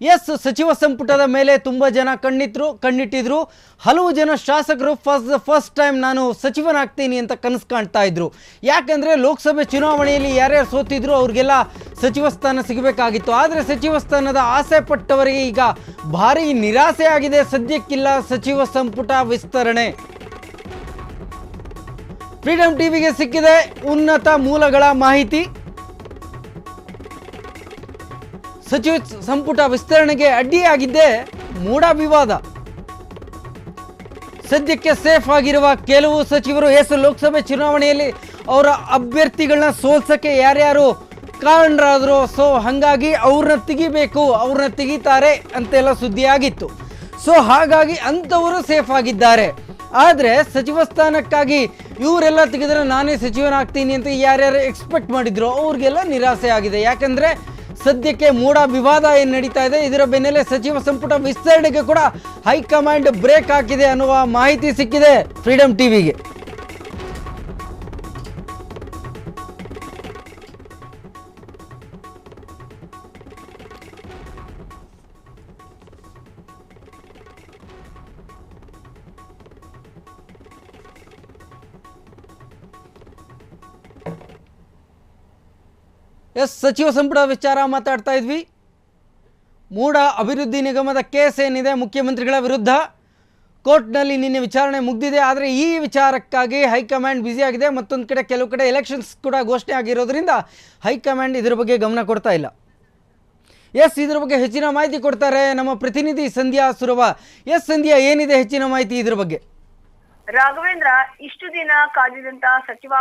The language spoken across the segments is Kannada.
ಎಸ್ ಸಚಿವ ಸಂಪುಟದ ಮೇಲೆ ತುಂಬಾ ಜನ ಕಣ್ಣಿಟ್ಟಿದ್ರು ಹಲವು ಜನ ಶಾಸಕರು ಫಸ್ಟ್ ಟೈಮ್ ನಾನು ಸಚಿವನಾಗ್ತೀನಿ ಅಂತ ಕನಸು ಕಾಣ್ತಾ ಇದ್ರು ಯಾಕಂದ್ರೆ ಲೋಕಸಭೆ ಚುನಾವಣೆಯಲ್ಲಿ ಯಾರ್ಯಾರು ಸೋತಿದ್ರು ಅವರಿಗೆಲ್ಲ ಸಚಿವ ಸ್ಥಾನ ಸಿಗಬೇಕಾಗಿತ್ತು ಆದರೆ ಸಚಿವ ಸ್ಥಾನದ ಆಸೆ ಪಟ್ಟವರಿಗೆ ಈಗ ಭಾರಿ ನಿರಾಸೆ ಆಗಿದೆ ಸದ್ಯಕ್ಕಿಲ್ಲ ಸಚಿವ ಸಂಪುಟ ವಿಸ್ತರಣೆ ಫ್ರೀಡಂ ಟಿವಿಗೆ ಸಿಕ್ಕಿದೆ ಉನ್ನತ ಮೂಲಗಳ ಮಾಹಿತಿ ಸಚಿವ ಸಂಪುಟ ವಿಸ್ತರಣೆಗೆ ಅಡ್ಡಿಯಾಗಿದ್ದೇ ಮೂಡ ವಿವಾದ ಸದ್ಯಕ್ಕೆ ಸೇಫ್ ಆಗಿರುವ ಕೆಲವು ಸಚಿವರು ಲೋಕಸಭೆ ಚುನಾವಣೆಯಲ್ಲಿ ಅವರ ಅಭ್ಯರ್ಥಿಗಳನ್ನ ಸೋಲ್ಸಕ್ಕೆ ಯಾರ್ಯಾರು ಕಾರಣರಾದ್ರು ಸೊ ಹಾಗಾಗಿ ಅವ್ರನ್ನ ತೆಗಿಬೇಕು ಅವ್ರನ್ನ ತೆಗಿತಾರೆ ಅಂತೆಲ್ಲ ಸುದ್ದಿ ಆಗಿತ್ತು ಸೊ ಹಾಗಾಗಿ ಅಂಥವರು ಸೇಫ್ ಆಗಿದ್ದಾರೆ ಆದರೆ ಸಚಿವ ಸ್ಥಾನಕ್ಕಾಗಿ ಇವರೆಲ್ಲ ತೆಗೆದ್ರೆ ನಾನೇ ಸಚಿವನಾಗ್ತೀನಿ ಅಂತ ಯಾರ್ಯಾರು ಎಕ್ಸ್ಪೆಕ್ಟ್ ಮಾಡಿದ್ರು ಅವ್ರಿಗೆಲ್ಲ ನಿರಾಸೆ ಆಗಿದೆ ಯಾಕಂದ್ರೆ ಸದ್ಯಕ್ಕೆ ಮೂಡ ವಿವಾದ ಏನು ನಡೀತಾ ಇದೆ ಇದರ ಬೆನ್ನಲ್ಲೇ ಸಚಿವ ಸಂಪುಟ ವಿಸ್ತರಣೆಗೆ ಕೂಡ ಹೈಕಮಾಂಡ್ ಬ್ರೇಕ್ ಹಾಕಿದೆ ಅನ್ನುವ ಮಾಹಿತಿ ಸಿಕ್ಕಿದೆ ಫ್ರೀಡಂ ಟಿವಿಗೆ ಸಚಿವ ಸಂಪುಟ ವಿಚಾರ ಮಾತಾಡ್ತಾ ಇದ್ವಿ ಮೂಡ ಅಭಿವೃದ್ಧಿ ನಿಗಮದ ಕೇಸ್ ಏನಿದೆ ಮುಖ್ಯಮಂತ್ರಿಗಳ ವಿರುದ್ಧ ಕೋರ್ಟ್ನಲ್ಲಿ ನಿನ್ನೆ ವಿಚಾರಣೆ ಮುಗಿದಿದೆ ಆದರೆ ಈ ವಿಚಾರಕ್ಕಾಗಿ ಹೈಕಮಾಂಡ್ ಬ್ಯುಸಿ ಆಗಿದೆ ಮತ್ತೊಂದು ಕಡೆ ಕೆಲವು ಕಡೆ ಎಲೆಕ್ಷನ್ಸ್ ಕೂಡ ಘೋಷಣೆ ಆಗಿರೋದ್ರಿಂದ ಹೈಕಮಾಂಡ್ ಇದರ ಬಗ್ಗೆ ಗಮನ ಕೊಡ್ತಾ ಇಲ್ಲ ಇದರ ಬಗ್ಗೆ ಹೆಚ್ಚಿನ ಮಾಹಿತಿ ಕೊಡ್ತಾರೆ ನಮ್ಮ ಪ್ರತಿನಿಧಿ ಸಂಧ್ಯಾ ಸುರವ ಸಂಧ್ಯಾ ಏನಿದೆ ಹೆಚ್ಚಿನ ಮಾಹಿತಿ ಇದರ ಬಗ್ಗೆ ರಾಘವೇಂದ್ರ ಇಷ್ಟು ದಿನ ಕಾದಿದಂತ ಸಚಿವ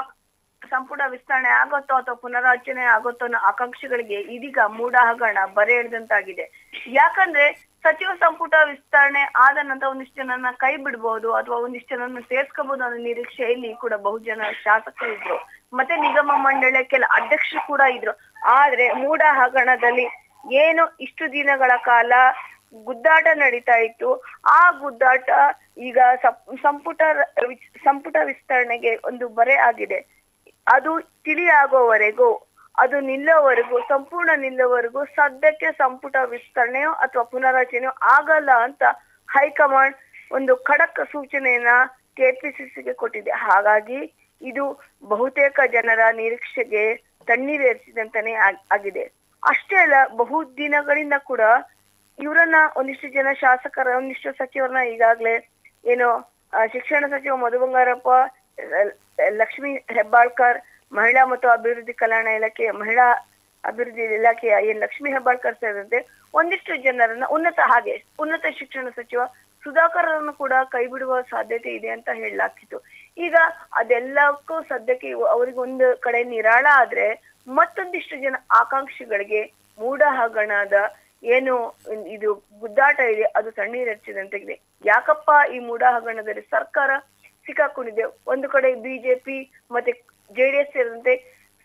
ಸಂಪುಟ ವಿಸ್ತರಣೆ ಆಗುತ್ತೋ ಅಥವಾ ಪುನರಾಚನೆ ಆಗುತ್ತೋ ಅನ್ನೋ ಆಕಾಂಕ್ಷಿಗಳಿಗೆ ಇದೀಗ ಮೂಡ ಹಗರಣ ಬರೆ ಎಳೆದಂತಾಗಿದೆ ಯಾಕಂದ್ರೆ ಸಚಿವ ಸಂಪುಟ ವಿಸ್ತರಣೆ ಆದ ನಂತರ ಒಂದಿಷ್ಟು ಜನನ್ನ ಕೈ ಬಿಡಬಹುದು ಅಥವಾ ಒಂದಿಷ್ಟು ಜನನ್ನ ಸೇರ್ಸ್ಕೋಬಹುದು ಅನ್ನೋ ನಿರೀಕ್ಷೆಯಲ್ಲಿ ಕೂಡ ಬಹುಜನ ಶಾಸಕರು ಇದ್ರು ಮತ್ತೆ ನಿಗಮ ಮಂಡಳಿಯ ಕೆಲ ಅಧ್ಯಕ್ಷರು ಕೂಡ ಇದ್ರು ಆದ್ರೆ ಮೂಡ ಹಗರಣದಲ್ಲಿ ಏನು ಇಷ್ಟು ದಿನಗಳ ಕಾಲ ಗುದ್ದಾಟ ನಡೀತಾ ಇತ್ತು ಆ ಗುದ್ದಾಟ ಈಗ ಸಂಪುಟ ವಿಸ್ತರಣೆಗೆ ಒಂದು ಬರೆ ಆಗಿದೆ ಅದು ತಿಳಿಯಾಗುವವರೆಗೂ ಅದು ನಿಲ್ಲೋವರೆಗೂ ಸಂಪೂರ್ಣ ನಿಲ್ಲೋವರೆಗೂ ಸದ್ಯಕ್ಕೆ ಸಂಪುಟ ವಿಸ್ತರಣೆಯೋ ಅಥವಾ ಪುನರಚನೆಯೋ ಆಗಲ್ಲ ಅಂತ ಹೈಕಮಾಂಡ್ ಒಂದು ಖಡಕ್ ಸೂಚನೆಯನ್ನ ಕೆಪಿಸಿಸಿಗೆ ಕೊಟ್ಟಿದೆ ಹಾಗಾಗಿ ಇದು ಬಹುತೇಕ ಜನರ ನಿರೀಕ್ಷೆಗೆ ತಣ್ಣೀರೇರಿಸಿದಂತಾನೆ ಆಗಿದೆ ಅಷ್ಟೇ ಅಲ್ಲ ಬಹು ದಿನಗಳಿಂದ ಕೂಡ ಇವರನ್ನ ಒಂದಿಷ್ಟು ಜನ ಶಾಸಕರ ಒಂದಿಷ್ಟು ಸಚಿವರನ್ನ ಈಗಾಗ್ಲೇ ಏನು ಶಿಕ್ಷಣ ಸಚಿವ ಮಧು ಬಂಗಾರಪ್ಪ ಲಕ್ಷ್ಮೀ ಹೆಬ್ಬಾಳ್ಕರ್ ಮಹಿಳಾ ಮತ್ತು ಅಭಿವೃದ್ಧಿ ಕಲ್ಯಾಣ ಇಲಾಖೆ ಮಹಿಳಾ ಅಭಿವೃದ್ಧಿ ಇಲಾಖೆಯ ಲಕ್ಷ್ಮೀ ಹೆಬ್ಬಾಳ್ಕರ್ ಸೇರಿದಂತೆ ಒಂದಿಷ್ಟು ಜನರನ್ನ ಉನ್ನತ ಶಿಕ್ಷಣ ಸಚಿವ ಸುಧಾಕರ್ ಅವರನ್ನು ಕೂಡ ಕೈ ಬಿಡುವ ಸಾಧ್ಯತೆ ಇದೆ ಅಂತ ಹೇಳಲಾಗ್ತಿತ್ತು ಈಗ ಅದೆಲ್ಲಕ್ಕೂ ಸದ್ಯಕ್ಕೆ ಅವರಿಗೊಂದು ಕಡೆ ನಿರಾಳ ಆದ್ರೆ ಮತ್ತೊಂದಿಷ್ಟು ಜನ ಆಕಾಂಕ್ಷಿಗಳಿಗೆ ಮೂಡ ಹಗರಣದ ಏನು ಇದು ಗುದ್ದಾಟ ಇದೆ ಅದು ತಣ್ಣೀರೆಚ್ಚಿದಂತಾಗಿದೆ ಯಾಕಪ್ಪ ಈ ಮೂಡ ಹಗರಣದಲ್ಲಿ ಸರ್ಕಾರ ಸಿಕ್ಕಾಕೊಂಡಿದೆ ಒಂದು ಕಡೆ ಬಿಜೆಪಿ ಮತ್ತೆ ಜೆಡಿಎಸ್ ಸೇರಿದಂತೆ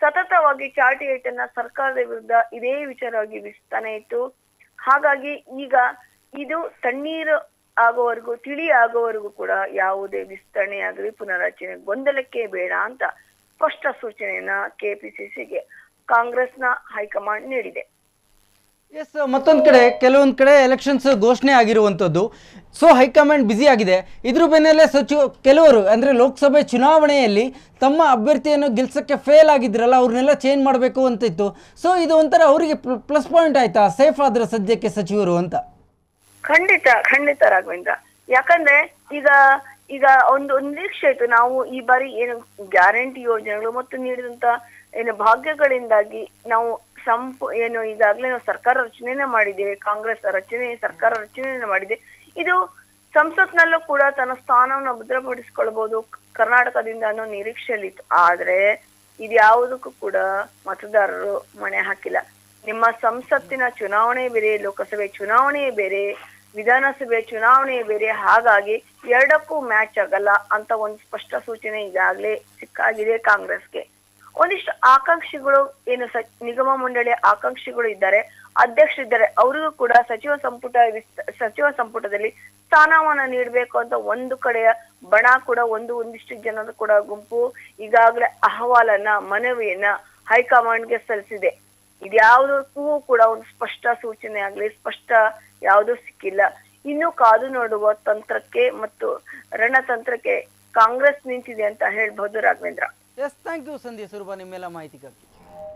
ಸತತವಾಗಿ ಚಾರ್ಟಿ ಏಟನ್ನ ಸರ್ಕಾರದ ವಿರುದ್ಧ ಇದೇ ವಿಚಾರವಾಗಿ ಬಿಸ್ತಾನೆ ಇತ್ತು ಹಾಗಾಗಿ ಈಗ ಇದು ತಣ್ಣೀರು ಆಗೋವರೆಗೂ ತಿಳಿ ಆಗೋವರೆಗೂ ಕೂಡ ಯಾವುದೇ ವಿಸ್ತರಣೆ ಆಗಲಿ ಪುನರಚನೆ ಗೊಂದಲಕ್ಕೆ ಬೇಡ ಅಂತ ಸ್ಪಷ್ಟ ಸೂಚನೆಯನ್ನ ಕೆಪಿಸಿಸಿಗೆ ಕಾಂಗ್ರೆಸ್ನ ಹೈಕಮಾಂಡ್ ನೀಡಿದೆ ಮತ್ತೊಂದು ಕಡೆ ಕೆಲವೊಂದು ಕಡೆ ಎಲೆಕ್ಷನ್ಸ್ ಘೋಷಣೆ ಆಗಿರುವಂಥದ್ದು ಸೊ ಹೈಕಮಾಂಡ್ ಬ್ಯುಸಿ ಆಗಿದೆ ಇದ್ರ ಬೆನ್ನಲ್ಲೇ ಕೆಲವರು ಅಂದರೆ ಲೋಕಸಭೆ ಚುನಾವಣೆಯಲ್ಲಿ ತಮ್ಮ ಅಭ್ಯರ್ಥಿಯನ್ನು ಗೆಲ್ಸಕ್ಕೆ ಫೇಲ್ ಆಗಿದ್ರಲ್ಲ ಅವ್ರನ್ನೆಲ್ಲ ಚೇಂಜ್ ಮಾಡಬೇಕು ಅಂತ ಇತ್ತು ಸೊ ಇದು ಒಂಥರ ಅವರಿಗೆ ಪ್ಲಸ್ ಪಾಯಿಂಟ್ ಆಯ್ತಾ ಸೇಫ್ ಆದ್ರೆ ಸದ್ಯಕ್ಕೆ ಸಚಿವರು ಅಂತ ಖಂಡಿತ ರಾಘವೇಂದ್ರ ಯಾಕಂದ್ರೆ ಈಗ ಒಂದು ನಿರೀಕ್ಷೆ ಇತ್ತು ನಾವು ಈ ಬಾರಿ ಏನು ಗ್ಯಾರಂಟಿ ಯೋಜನೆಗಳು ಮತ್ತು ನೀಡಿದಂತ ಏನು ಭಾಗ್ಯಗಳಿಂದಾಗಿ ನಾವು ಏನು ಈಗಾಗಲೇ ನಾವು ಸರ್ಕಾರ ರಚನೆಯನ್ನ ಮಾಡಿದ್ದೇವೆ ಕಾಂಗ್ರೆಸ್ ಸರ್ಕಾರ ರಚನೆಯನ್ನ ಮಾಡಿದೆ ಇದು ಸಂಸತ್ನಲ್ಲೂ ಕೂಡ ತನ್ನ ಸ್ಥಾನವನ್ನು ಭದ್ರಪಡಿಸಿಕೊಳ್ಬಹುದು ಕರ್ನಾಟಕದಿಂದ ಅನ್ನೋ ನಿರೀಕ್ಷೆಯಲ್ಲಿತ್ತು ಆದ್ರೆ ಇದ್ಯಾವುದಕ್ಕೂ ಕೂಡ ಮತದಾರರು ಮಣೆ ಹಾಕಿಲ್ಲ ನಿಮ್ಮ ಸಂಸತ್ತಿನ ಚುನಾವಣೆ ಬೇರೆ ಲೋಕಸಭೆ ಚುನಾವಣೆ ಬೇರೆ ವಿಧಾನಸಭೆ ಚುನಾವಣೆ ಬೇರೆ ಹಾಗಾಗಿ ಎರಡಕ್ಕೂ ಮ್ಯಾಚ್ ಆಗಲ್ಲ ಅಂತ ಒಂದು ಸ್ಪಷ್ಟ ಸೂಚನೆ ಈಗಾಗಲೇ ಸಿಕ್ಕಾಗಿದೆ ಕಾಂಗ್ರೆಸ್ಗೆ ಒಂದಿಷ್ಟು ಆಕಾಂಕ್ಷಿಗಳು ಏನು ನಿಗಮ ಮಂಡಳಿಯ ಆಕಾಂಕ್ಷಿಗಳು ಇದ್ದಾರೆ ಅಧ್ಯಕ್ಷರಿದ್ದಾರೆ ಅವರಿಗೂ ಕೂಡ ಸಚಿವ ಸಂಪುಟದಲ್ಲಿ ಸ್ಥಾನಮಾನ ನೀಡಬೇಕು ಅಂತ ಒಂದು ಕಡೆಯ ಬಣ ಕೂಡ ಒಂದಿಷ್ಟು ಜನರು ಕೂಡ ಗುಂಪು ಈಗಾಗಲೇ ಅಹವಾಲನ್ನ ಮನವಿಯನ್ನ ಹೈಕಮಾಂಡ್ಗೆ ಸಲ್ಲಿಸಿದೆ ಇದ್ಯಾವುದಕ್ಕೂ ಕೂಡ ಒಂದು ಸ್ಪಷ್ಟ ಸೂಚನೆ ಆಗ್ಲಿ, ಸ್ಪಷ್ಟ ಯಾವುದೂ ಸಿಕ್ಕಿಲ್ಲ. ಇನ್ನು ಕಾದು ನೋಡುವ ತಂತ್ರಕ್ಕೆ ಮತ್ತು ರಣತಂತ್ರಕ್ಕೆ ಕಾಂಗ್ರೆಸ್ ನಿಂತಿದೆ ಅಂತ ಹೇಳ್ಬಹುದು ರಾಘವೇಂದ್ರ. ಎಸ್, ಥ್ಯಾಂಕ್ ಯು ಸಂಧ್ಯಾ ಸ್ವರೂಪ ನಿಮ್ಮೆಲ್ಲ ಮಾಹಿತಿಗಾಗಿ.